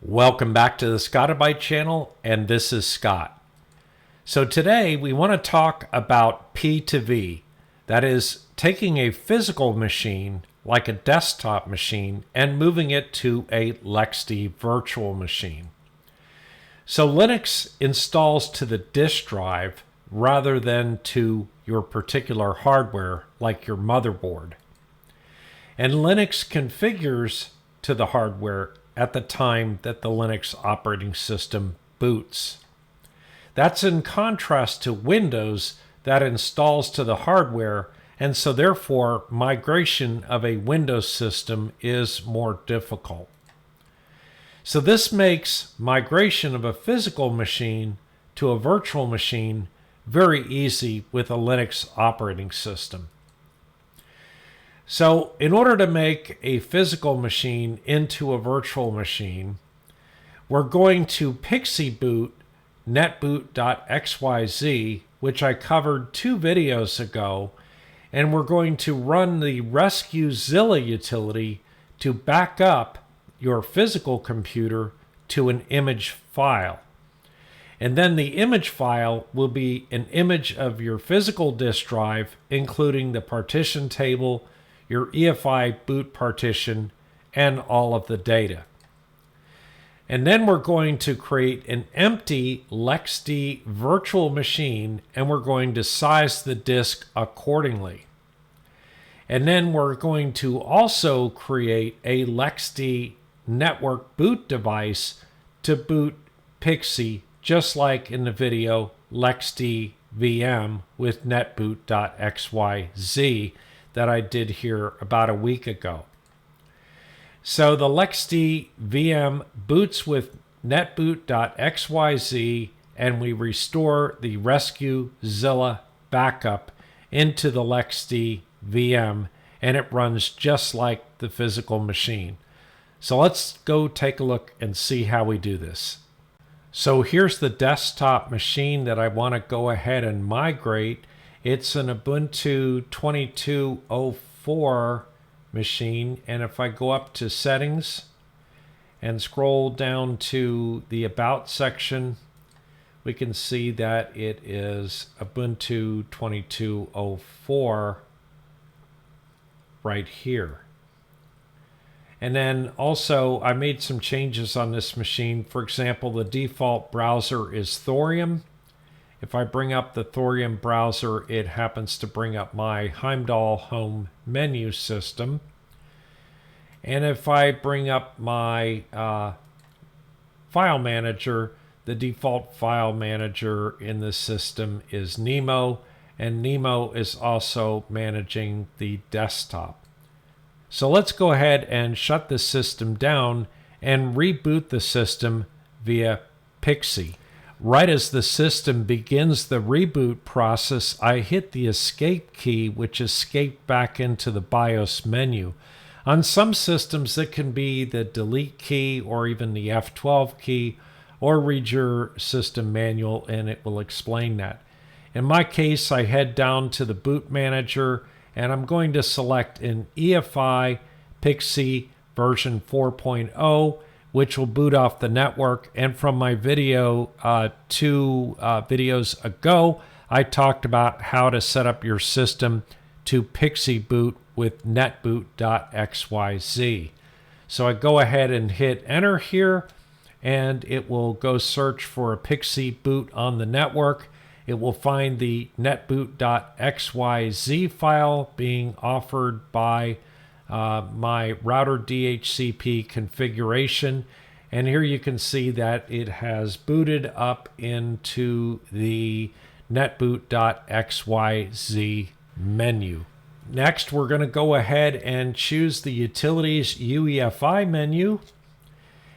Welcome back to the Scotti-BYTE channel, and this is Scott. So today we want to talk about P2V, that is taking a physical machine like a desktop machine and moving it to a LXD virtual machine. So Linux installs to the disk drive rather than to your particular hardware like your motherboard. And Linux configures to the hardware at the time that the Linux operating system boots. That's in contrast to Windows that installs to the hardware, and so therefore migration of a Windows system is more difficult. So this makes migration of a physical machine to a virtual machine very easy with a Linux operating system. So in order to make a physical machine into a virtual machine, we're going to PXE Boot Netboot.XYZ, which I covered 2 videos ago, and we're going to run the Rescuezilla utility to back up your physical computer to an image file. And then the image file will be an image of your physical disk drive, including the partition table, your EFI boot partition, and all of the data. And then we're going to create an empty LXD virtual machine, and we're going to size the disk accordingly. And then we're going to also create a LXD network boot device to boot PXE, just like in the video LXD VM with Netboot.XYZ that I did here about a week ago. So the LXD VM boots with Netboot.XYZ, and we restore the Rescuezilla backup into the LXD VM, and it runs just like the physical machine. So let's go take a look and see how we do this. So here's the desktop machine that I want to go ahead and migrate. It's an Ubuntu 22.04 machine, and if I go up to settings and scroll down to the about section, we can see that it is Ubuntu 22.04 right here. And then also I made some changes on this machine. For example, the default browser is Thorium. If I bring up the Thorium browser, it happens to bring up my Heimdall home menu system. And if I bring up my file manager, the default file manager in this system is Nemo, and Nemo is also managing the desktop. So let's go ahead and shut the system down and reboot the system via PXE. Right as the system begins the reboot process, I hit the escape key, which escaped back into the BIOS menu. On some systems, it can be the delete key or even the F12 key, or read your system manual and it will explain that. In my case, I head down to the boot manager and I'm going to select an EFI PXE version 4.0, which will boot off the network. And from my video 2 videos ago, I talked about how to set up your system to PXE boot with Netboot.XYZ. So I go ahead and hit enter here, and it will go search for a PXE boot on the network. It will find the Netboot.XYZ file being offered by my router DHCP configuration, and here you can see that it has booted up into the Netboot.XYZ menu. Next, we're going to go ahead and choose the Utilities UEFI menu,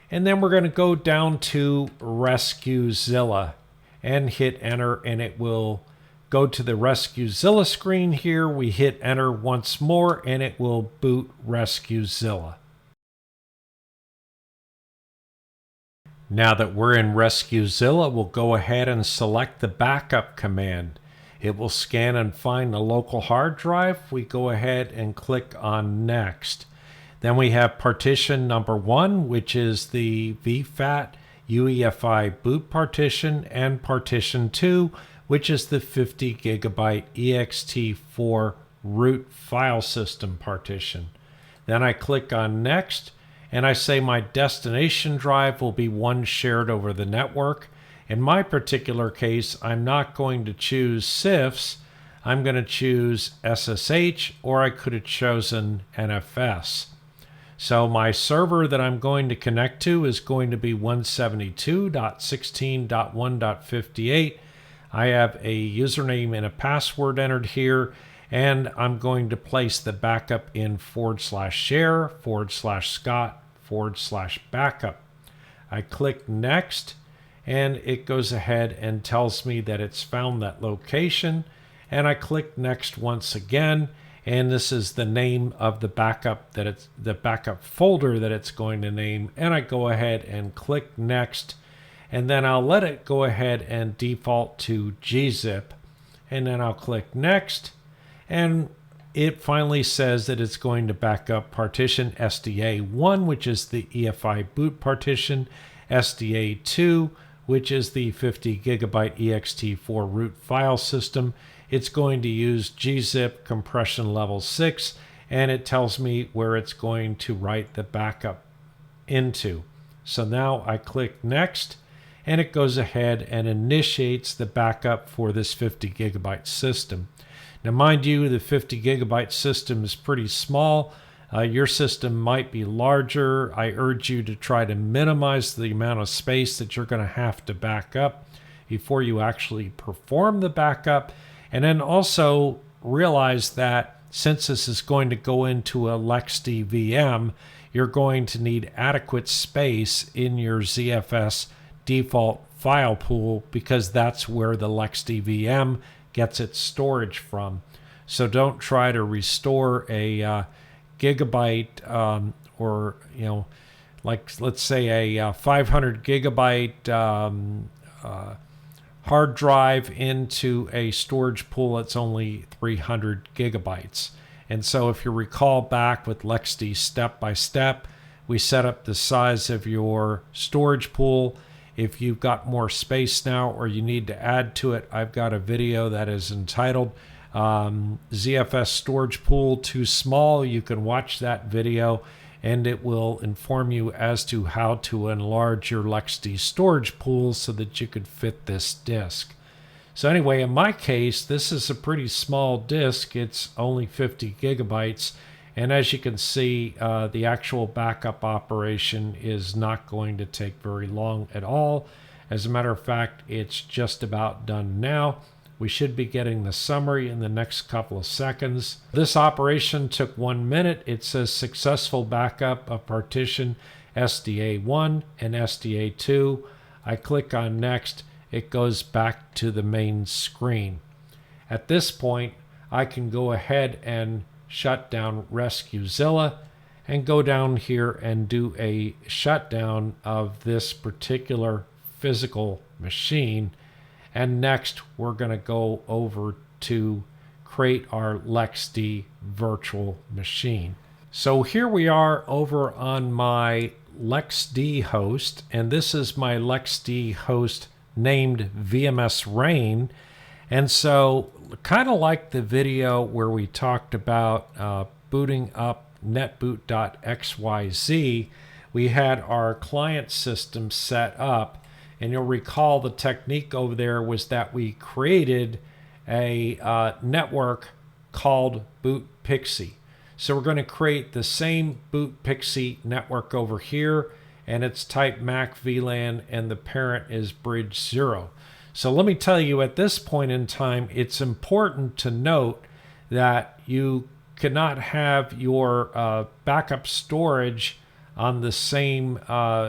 and then we're going to go down to Rescuezilla and hit enter, and it will go to the Rescuezilla screen here. We hit enter once more and it will boot Rescuezilla. Now that we're in Rescuezilla, we'll go ahead and select the backup command. It will scan and find the local hard drive. We go ahead and click on next. Then we have partition number 1, which is the VFAT UEFI boot partition, and partition 2, which is the 50 gigabyte ext4 root file system partition. Then I click on next, and I say my destination drive will be one shared over the network. In my particular case, I'm not going to choose CIFS. I'm going to choose SSH, or I could have chosen NFS. So my server that I'm going to connect to is going to be 172.16.1.58. I have a username and a password entered here, and I'm going to place the backup in /share/Scott/backup. I click next, and it goes ahead and tells me that it's found that location, and I click next once again, and this is the name of the backup the backup folder that it's going to name, and I go ahead and click next, and then I'll let it go ahead and default to gzip, and then I'll click next, and it finally says that it's going to back up partition SDA1, which is the EFI boot partition, SDA2, which is the 50 gigabyte ext4 root file system. It's going to use gzip compression level 6, and it tells me where it's going to write the backup into. So now I click next, and it goes ahead and initiates the backup for this 50 gigabyte system. Now, mind you, the 50 gigabyte system is pretty small. Your system might be larger. I urge you to try to minimize the amount of space that you're going to have to back up before you actually perform the backup. And then also realize that since this is going to go into a LXD VM, you're going to need adequate space in your ZFS default file pool, because that's where the LXD VM gets its storage from. So don't try to restore a gigabyte or, like let's say a 500 gigabyte hard drive into a storage pool that's only 300 gigabytes. And so if you recall back with LXD step by step, we set up the size of your storage pool. If you've got more space now or you need to add to it, I've got a video that is entitled ZFS Storage Pool Too Small. You can watch that video, and it will inform you as to how to enlarge your LXD storage pool so that you could fit this disk. So anyway, in my case, this is a pretty small disk. It's only 50 gigabytes. And as you can see, the actual backup operation is not going to take very long at all. As a matter of fact, it's just about done now. We should be getting the summary in the next couple of seconds. This operation took 1 minute. It says successful backup of partition SDA1 and SDA2. I click on next. It goes back to the main screen. At this point, I can go ahead and shut down Rescuezilla and go down here and do a shutdown of this particular physical machine. And next, we're going to go over to create our LXD virtual machine. So here we are over on my LXD host, and this is my LXD host named VMS Rain. And so kind of like the video where we talked about booting up Netboot.XYZ, we had our client system set up, and you'll recall the technique over there was that we created a network called Boot PXE. So we're going to create the same Boot PXE network over here, and it's type MAC VLAN, and the parent is bridge 0. So let me tell you, at this point in time, it's important to note that you cannot have your backup storage on the same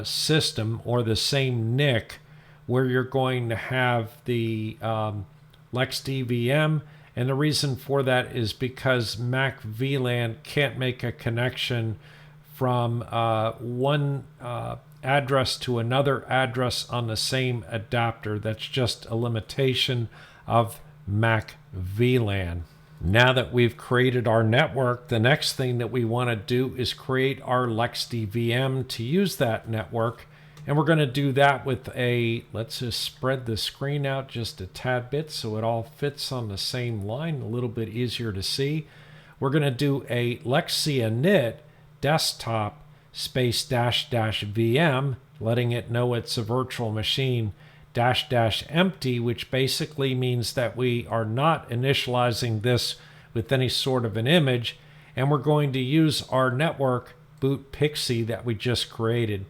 system or the same NIC where you're going to have the LXD VM. And the reason for that is because MAC VLAN can't make a connection from one address to another address on the same adapter. That's just a limitation of MAC VLAN. Now that we've created our network, the next thing that we want to do is create our LXD VM to use that network. And we're going to do that with let's just spread the screen out just a tad bit so it all fits on the same line, a little bit easier to see. We're going to do a LXD init desktop space dash dash VM, letting it know it's a virtual machine dash dash empty, which basically means that we are not initializing this with any sort of an image, and we're going to use our network boot PXE that we just created.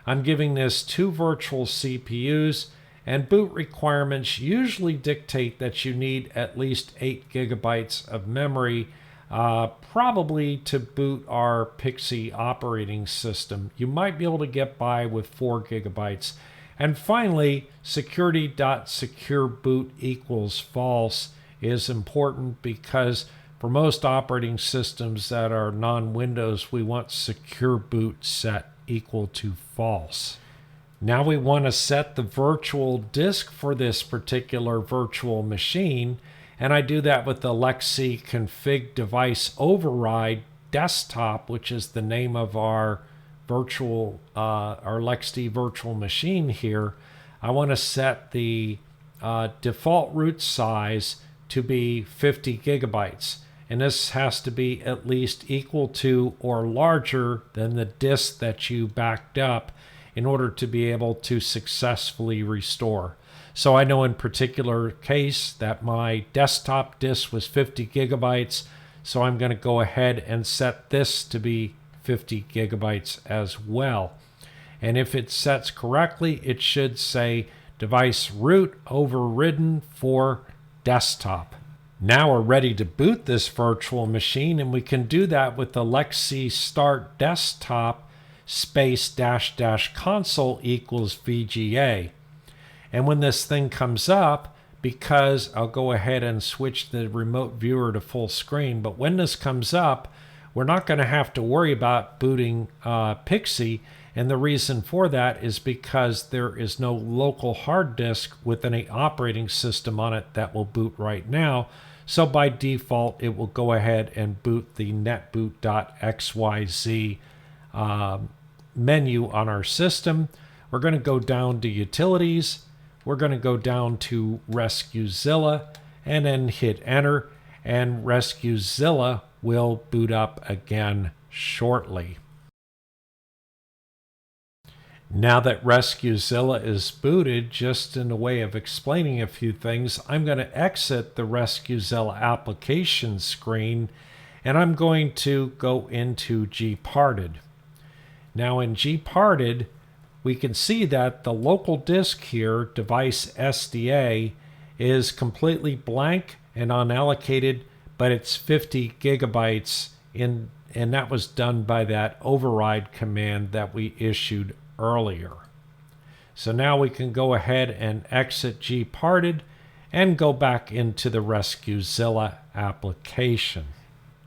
I'm giving this 2 virtual CPUs, and boot requirements usually dictate that you need at least 8 gigabytes of memory, probably to boot our PXE operating system. You might be able to get by with 4 gigabytes. And finally, security.secureboot equals false is important because for most operating systems that are non-Windows, we want secure boot set equal to false. Now we want to set the virtual disk for this particular virtual machine, and I do that with the LXD config device override desktop, which is the name of our LXD virtual machine here. I want to set the default root size to be 50 gigabytes. And this has to be at least equal to or larger than the disk that you backed up in order to be able to successfully restore. So I know in particular case that my desktop disk was 50 gigabytes. So I'm going to go ahead and set this to be 50 gigabytes as well. And if it sets correctly, it should say device root overridden for desktop. Now we're ready to boot this virtual machine, and we can do that with the LXD start desktop space dash dash console equals VGA. And when this thing comes up, because I'll go ahead and switch the remote viewer to full screen, but when this comes up, we're not going to have to worry about booting PXE, and the reason for that is because there is no local hard disk with any operating system on it that will boot right now. So by default, it will go ahead and boot the Netboot.XYZ menu on our system. We're going to go down to Utilities. We're going to go down to Rescuezilla and then hit Enter, and Rescuezilla will boot up again shortly. Now that Rescuezilla is booted, just in a way of explaining a few things, I'm going to exit the Rescuezilla application screen, and I'm going to go into gparted. Now in gparted, we can see that the local disk here, device SDA, is completely blank and unallocated, but it's 50 gigabytes and that was done by that override command that we issued earlier. So now we can go ahead and exit gparted and go back into the Rescuezilla application.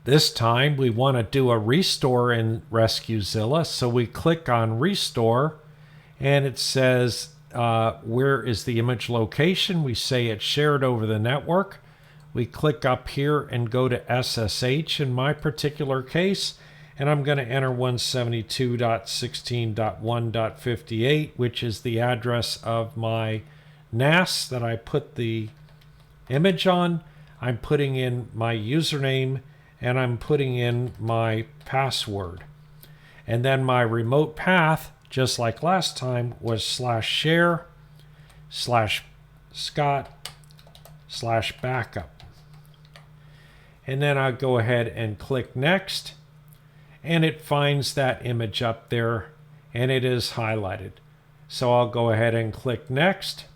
This time we want to do a restore in Rescuezilla, so we click on restore, and it says where is the image location. We say it's shared over the network. We click up here and go to SSH in my particular case, and I'm going to enter 172.16.1.58, which is the address of my NAS that I put the image on. I'm putting in my username, and I'm putting in my password. And then my remote path, just like last time, was /share/Scott/backup. And then I'll go ahead and click next, and it finds that image up there and it is highlighted. So I'll go ahead and click next,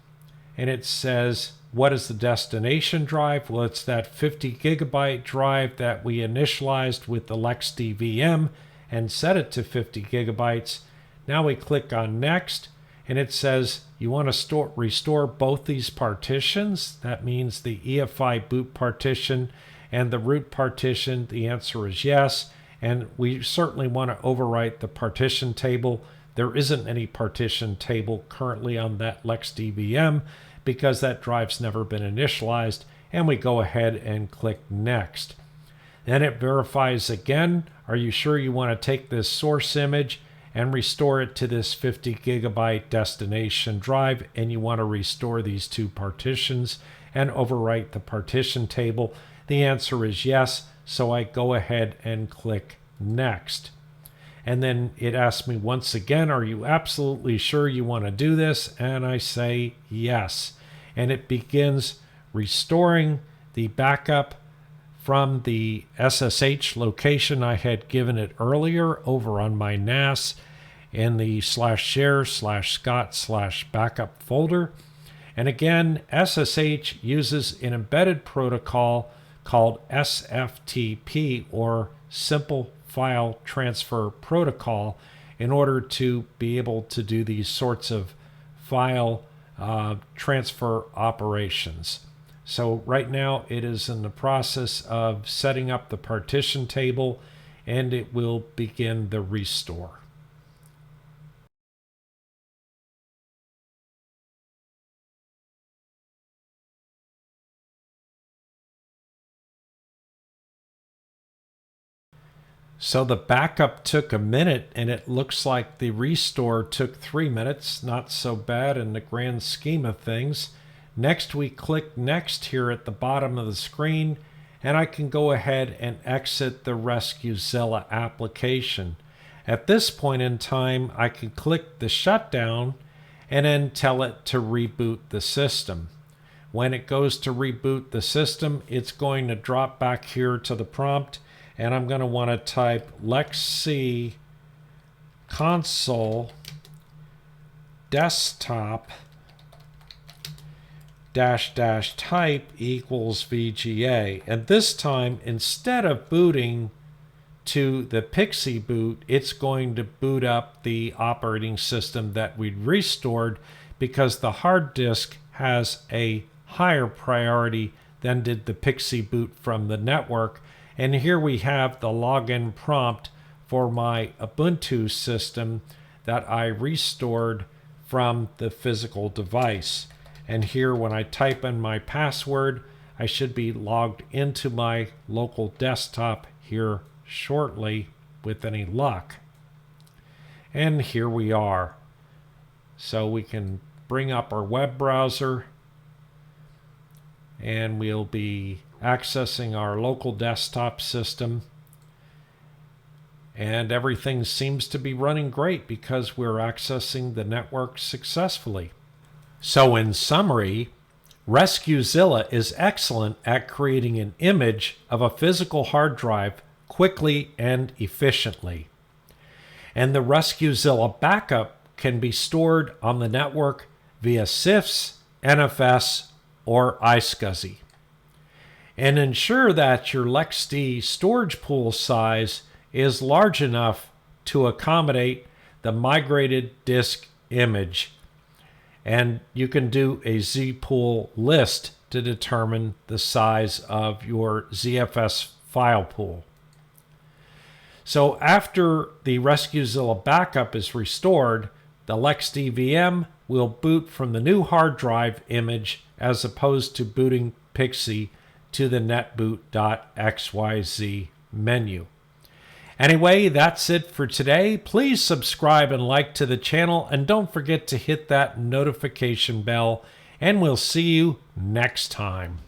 and it says, what is the destination drive? Well, it's that 50 gigabyte drive that we initialized with the LXD VM and set it to 50 gigabytes. Now we click on next, and it says you want to restore both these partitions. That means the EFI boot partition and the root partition. The answer is yes, and we certainly want to overwrite the partition table. There isn't any partition table currently on that LXD VM because that drive's never been initialized, and we go ahead and click Next. Then it verifies again, are you sure you want to take this source image and restore it to this 50 gigabyte destination drive, and you want to restore these two partitions and overwrite the partition table? The answer is yes, so I go ahead and click Next. And then it asks me once again, are you absolutely sure you want to do this? And I say yes. And it begins restoring the backup from the SSH location I had given it earlier over on my NAS in the /share/scott/backup folder. And again, SSH uses an embedded protocol called SFTP, or Simple File Transfer Protocol, in order to be able to do these sorts of file transfer operations. So right now it is in the process of setting up the partition table, and it will begin the restore. So the backup took a minute, and it looks like the restore took 3 minutes. Not so bad in the grand scheme of things. Next, we click Next here at the bottom of the screen, and I can go ahead and exit the Rescuezilla application. At this point in time, I can click the shutdown and then tell it to reboot the system. When it goes to reboot the system, it's going to drop back here to the prompt, and I'm going to want to type LXD console desktop --type equals VGA. And this time, instead of booting to the PXE boot, it's going to boot up the operating system that we'd restored, because the hard disk has a higher priority than did the PXE boot from the network. And here we have the login prompt for my Ubuntu system that I restored from the physical device. And here, when I type in my password, I should be logged into my local desktop here shortly with any luck. And here we are. So we can bring up our web browser, and we'll be accessing our local desktop system. And everything seems to be running great because we're accessing the network successfully. So in summary, Rescuezilla is excellent at creating an image of a physical hard drive quickly and efficiently. And the Rescuezilla backup can be stored on the network via CIFS, NFS, or iSCSI. And ensure that your LXD storage pool size is large enough to accommodate the migrated disk image. And you can do a zpool list to determine the size of your ZFS file pool. So after the Rescuezilla backup is restored, the LXD VM will boot from the new hard drive image as opposed to booting PXE to the Netboot.XYZ menu. Anyway, that's it for today. Please subscribe and like to the channel, and don't forget to hit that notification bell, and we'll see you next time.